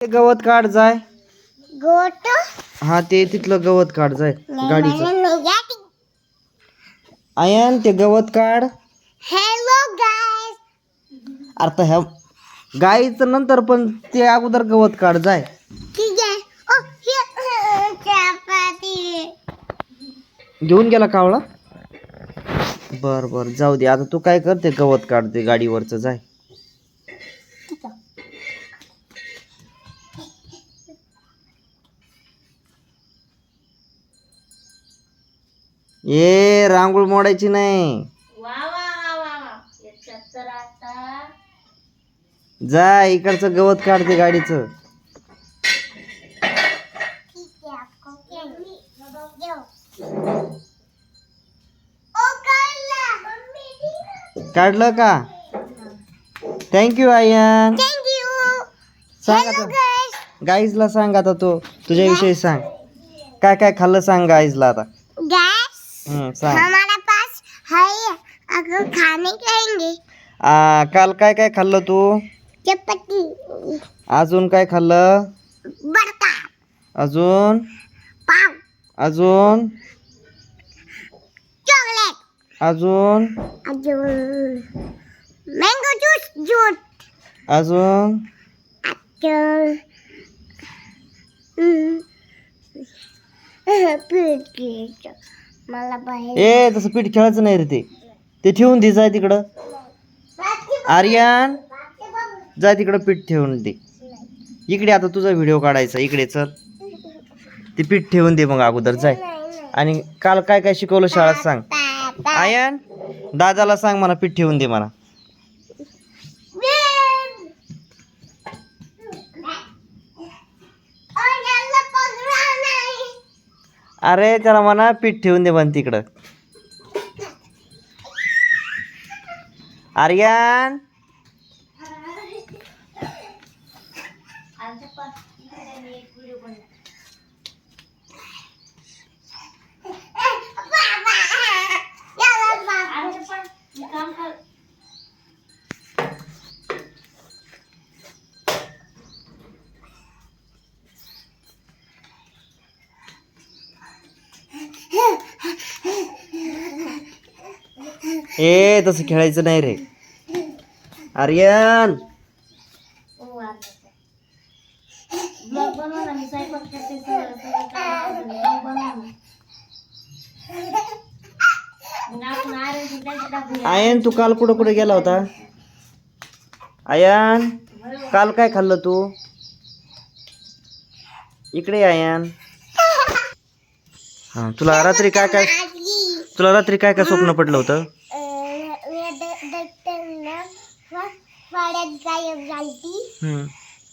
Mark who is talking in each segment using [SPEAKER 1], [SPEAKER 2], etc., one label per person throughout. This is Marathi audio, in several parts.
[SPEAKER 1] ते गवत काढ जाय.
[SPEAKER 2] गोट
[SPEAKER 1] हा ते तिथलं गवत काढ जाय गाडीचं. आयन ते गवत काढ.
[SPEAKER 2] Hello guys.
[SPEAKER 1] आता ह्या गाईचं नंतर पण ते अगोदर गवत काढ जाय.
[SPEAKER 2] ठीक आहे. ओ हे चपाती
[SPEAKER 1] घेऊन गेला कावळा. बर बर जाऊ दे. आता तू काय करते गवत काढते गाडीवरच जाय. ए रांगोळ मोडायची नाही. जा इकडचं गवत काढते गाडीचं. काढलं का? Thank you ion. सांग आता गाईजला सांग. आता तो तुझ्याविषयी सांग. काय काय खाल्लं सांग गाईजला आता. सांग.
[SPEAKER 2] हमारा पास है अगर खाने खाएंगे.
[SPEAKER 1] काल काय काय खाल्लं तू?
[SPEAKER 2] चपाती.
[SPEAKER 1] अजून काय खाल्लं?
[SPEAKER 2] बड़का.
[SPEAKER 1] अजून
[SPEAKER 2] पाव.
[SPEAKER 1] अजून
[SPEAKER 2] चॉकलेट.
[SPEAKER 1] अजून
[SPEAKER 2] अजून मँगो ज्यूस.
[SPEAKER 1] अजून
[SPEAKER 2] पीठ मला बाहेर.
[SPEAKER 1] ए तसं पीठ खेळायचं नाही रे. ते ठेवून दे जाय तिकडं. आर्यन जाय तिकडं पीठ ठेवून दे. इकडे आता तुझा व्हिडिओ काढायचा. इकडे चल. ते पीठ ठेवून दे मग अगोदर जाय. आणि काल काय काय शिकवलं शाळेत सांग. आयन दादाला सांग मला पीठ ठेवून दे मला. अरे त्याला म्हणा पीठ ठेवून दे म्हण तिकडं. आर्यन ए तसं खेळायचं नाही रे. आर्यन आयन तू काल कुठं कुठे गेला होता? आयन काल काय खाल्लं तू? इकडे आयन. हा तुला रात्री काय काय स्वप्न पडलं होतं?
[SPEAKER 2] गायब झाली.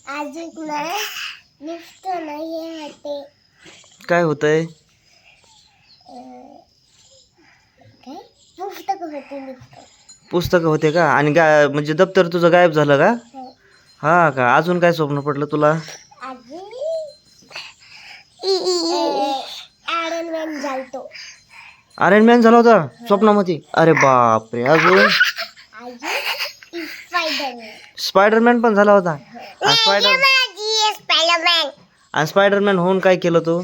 [SPEAKER 2] अजून नाही होते.
[SPEAKER 1] काय होतंय? पुस्तकं होते का? आणि म्हणजे दप्तर तुझं गायब झालं का? हा का? अजून काय स्वप्न पडलं तुला? आयरन मॅन झाला होता स्वप्नामध्ये. अरे बापरे. अजून स्पायडरमॅन पण झाला होता. आणि स्पायडरमॅन होऊन काय केलं तू?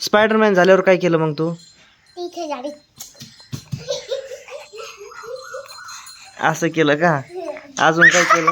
[SPEAKER 1] स्पायडरमॅन झाल्यावर काय केलं मग तू? असं केलं का? अजून काय केलं?